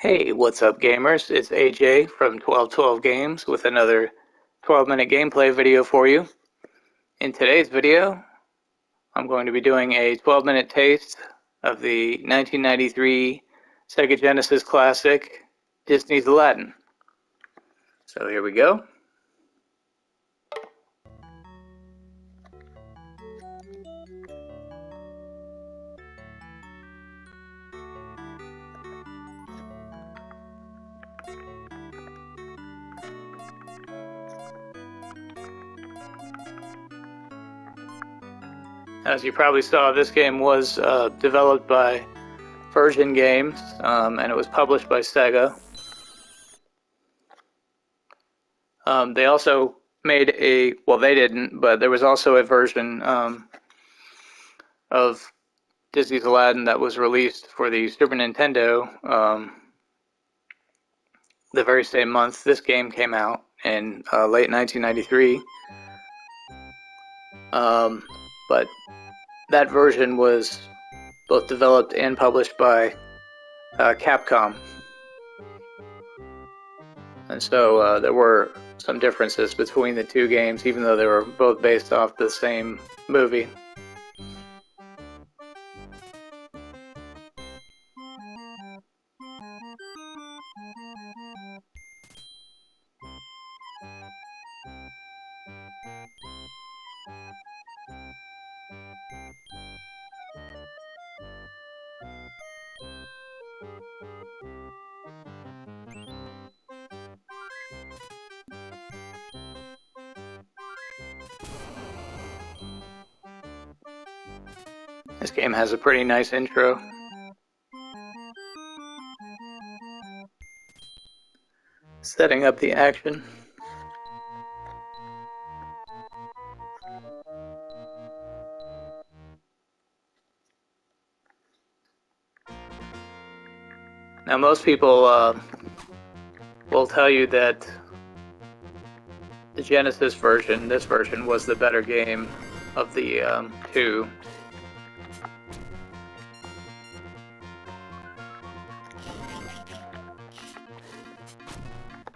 Hey, what's up gamers? It's AJ from 1212 Games with another 12-minute gameplay video for you. In today's video, I'm going to be doing a 12-minute taste of the 1993 Sega Genesis classic, Disney's Aladdin. So here we go. As you probably saw, this game was developed by Virgin Games, and it was published by Sega. They also made they didn't, but there was also a version of Disney's Aladdin that was released for the Super Nintendo the very same month this game came out in late 1993. But that version was both developed and published by Capcom. And so there were some differences between the two games, even though they were both based off the same movie. This game has a pretty nice intro. Setting up the action. Now most people will tell you that the Genesis version, this version, was the better game of the two.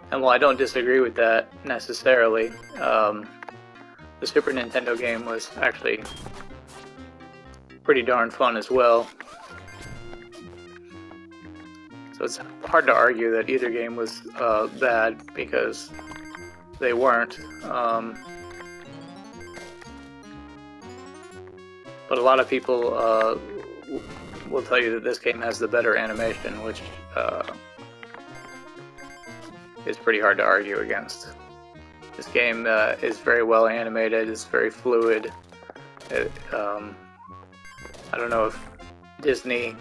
And while I don't disagree with that necessarily, the Super Nintendo game was actually pretty darn fun as well. So it's hard to argue that either game was bad, because they weren't. But a lot of people will tell you that this game has the better animation, which is pretty hard to argue against. This game is very well animated, it's very fluid. I don't know if Disney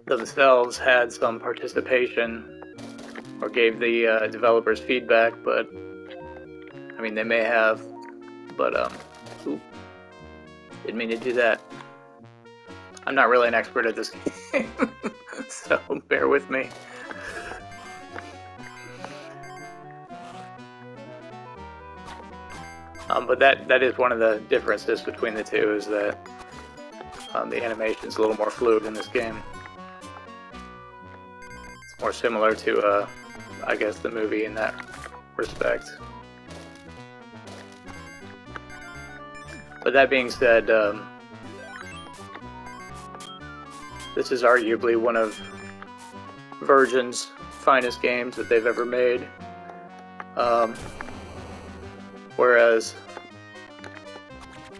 themselves had some participation or gave the developers feedback, but I mean, they may have, but didn't mean to do that. I'm not really an expert at this game, so bear with me. But that is one of the differences between the two, is that the animation is a little more fluid in this game. It's more similar to, I guess, the movie in that respect. But that being said, this is arguably one of Virgin's finest games that they've ever made. Whereas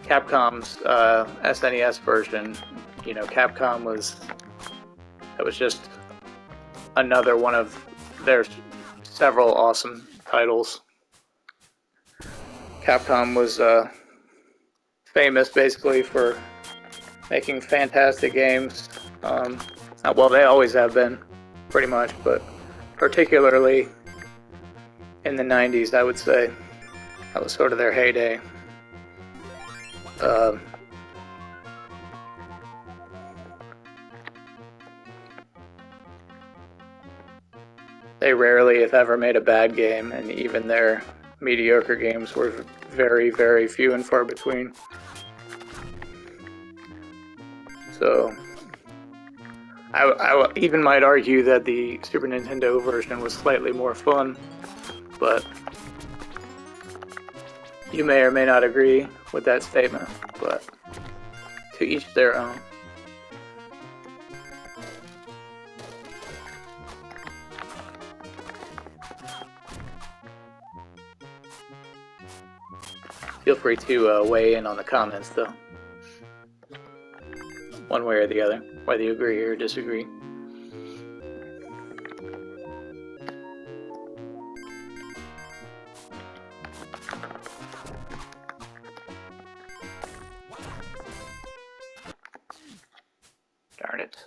Capcom's SNES version, Capcom was just another one of their several awesome titles. Capcom was famous basically for making fantastic games. Well, they always have been, pretty much, but particularly in the 90s, I would say. That was sort of their heyday. They rarely, if ever, made a bad game, and even their mediocre games were very, very few and far between. So I even might argue that the Super Nintendo version was slightly more fun, but you may or may not agree with that statement, but to each their own. Feel free to weigh in on the comments, though. One way or the other, whether you agree or disagree. Darn it.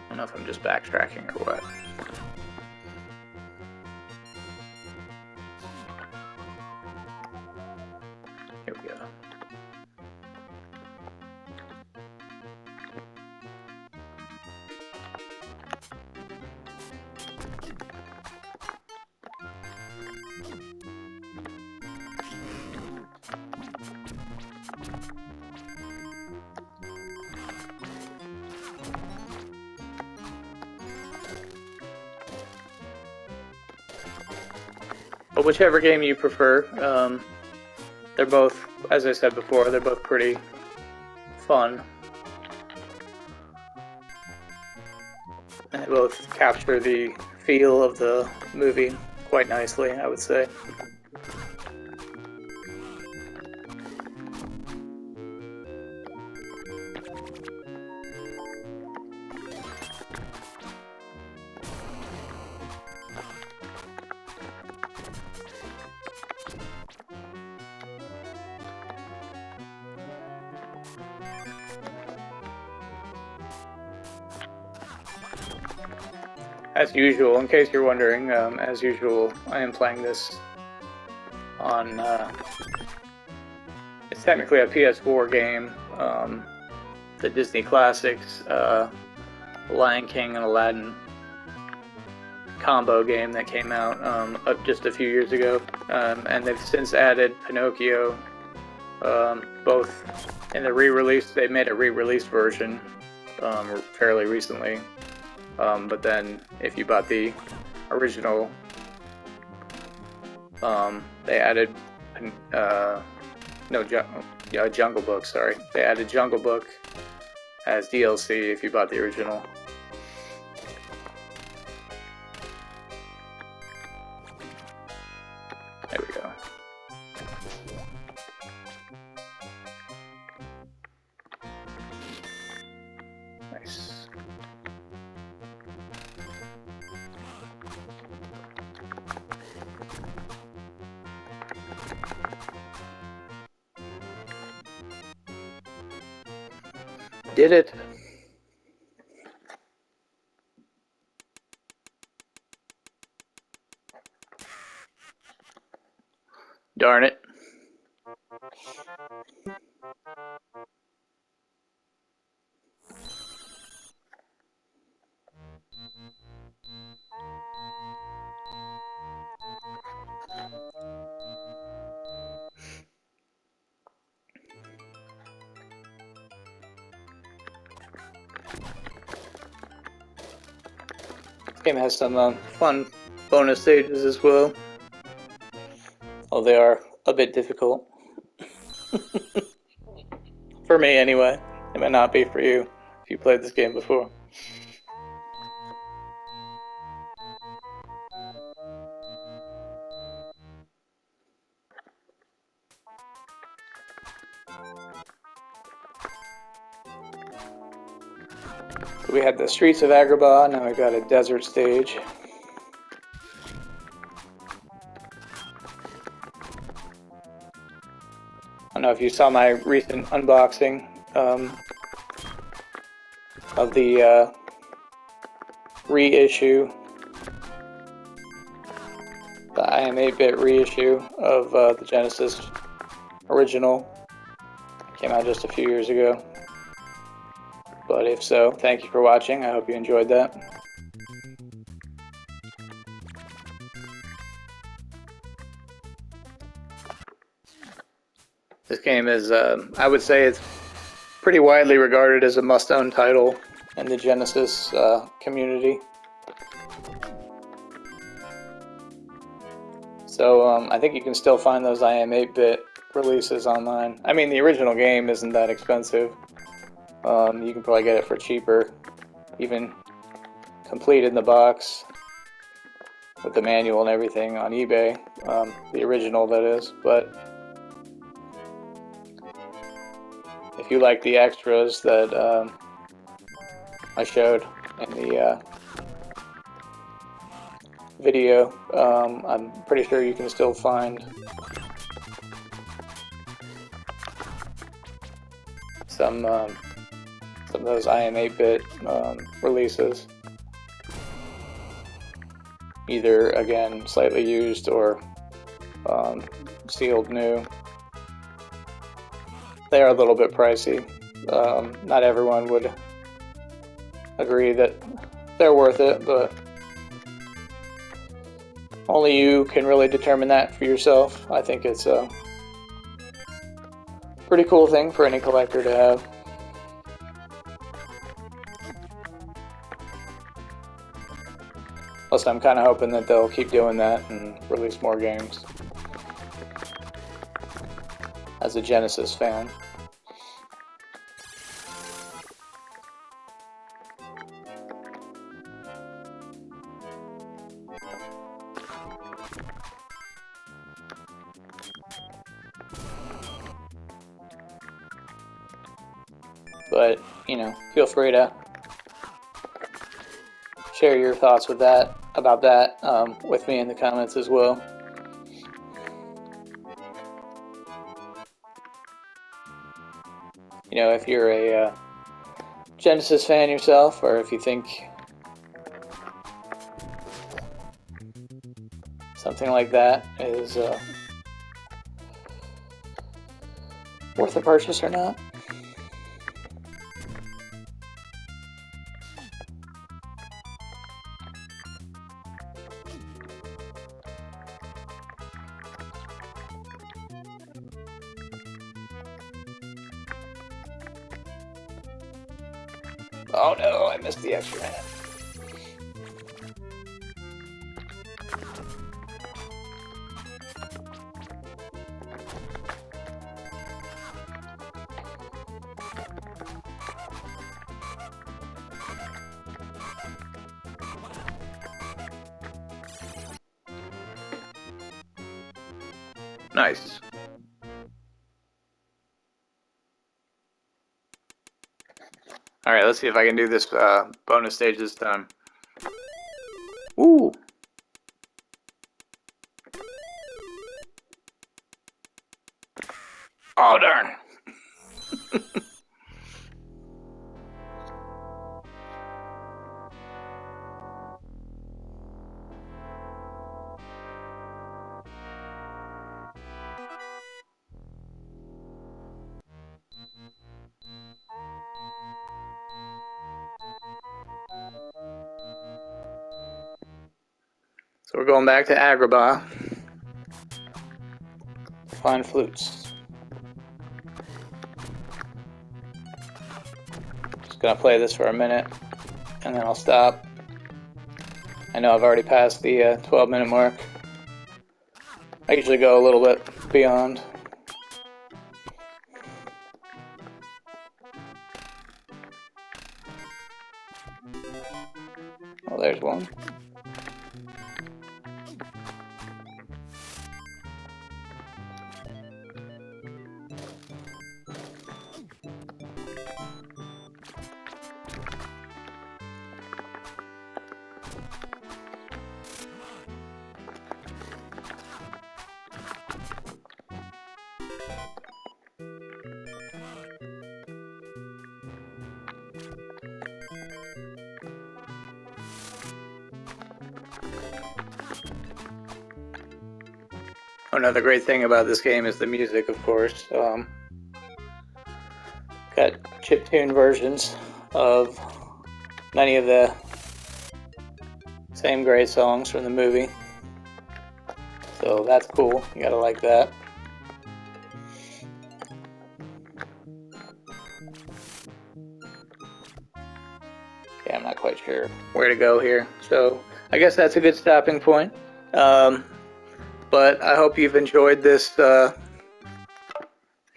I don't know if I'm just backtracking or what. Here we go. But whichever game you prefer, they're both, as I said before, they're both pretty fun. And they both capture the feel of the movie quite nicely, I would say. As usual, in case you're wondering, as usual, I am playing this on, it's technically a PS4 game, the Disney Classics, Lion King and Aladdin combo game that came out just a few years ago, and they've since added Pinocchio, both in the re-release. They made a re-release version fairly recently. But then, if you bought the original, they added, Jungle Book, sorry. They added Jungle Book as DLC if you bought the original. There we go. Nice. Did it. Darn it. This game has some fun bonus stages as well. Oh, they are a bit difficult. For me, anyway. It might not be for you if you played this game before. We had the streets of Agrabah, now we got a desert stage. I don't know if you saw my recent unboxing of the reissue, the IM 8-bit reissue of the Genesis original. Came out just a few years ago. But if so, thank you for watching. I hope you enjoyed that. This game is, I would say it's pretty widely regarded as a must-own title in the Genesis community. So I think you can still find those I Am 8-bit releases online. I mean, the original game isn't that expensive. You can probably get it for cheaper, even complete in the box with the manual and everything on eBay. The original, that is. But if you like the extras that I showed in the video, I'm pretty sure you can still find some of those I Am 8-bit releases. Either, again, slightly used or sealed new. They are a little bit pricey. Not everyone would agree that they're worth it, but only you can really determine that for yourself. I think it's a pretty cool thing for any collector to have. Plus, I'm kind of hoping that they'll keep doing that and release more games. As a Genesis fan. But, you know, feel free to share your thoughts with that, about that, with me in the comments as well. You know, if you're a Genesis fan yourself, or if you think something like that is worth a purchase or not. Oh no, I missed the extra minute. Nice. Alright, let's see if I can do this bonus stage this time. Woo! Oh, darn! So we're going back to Agrabah. Find flutes. Just gonna play this for a minute, and then I'll stop. I know I've already passed the 12-minute mark. I usually go a little bit beyond. Well, there's one. Another great thing about this game is the music, of course. Got chiptune versions of many of the same great songs from the movie. So that's cool. You gotta like that. where to go here. So I guess that's a good stopping point. But I hope you've enjoyed this. Here,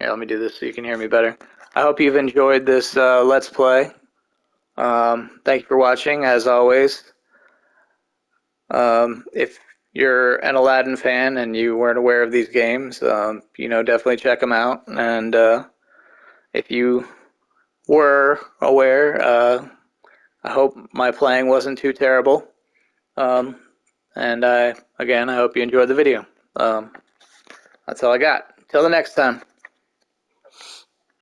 let me do this so you can hear me better. I hope you've enjoyed this Let's Play. Thank you for watching, as always. If you're an Aladdin fan and you weren't aware of these games, definitely check them out. And if you were aware, I hope my playing wasn't too terrible. And again, I hope you enjoyed the video. That's all I got. Till the next time.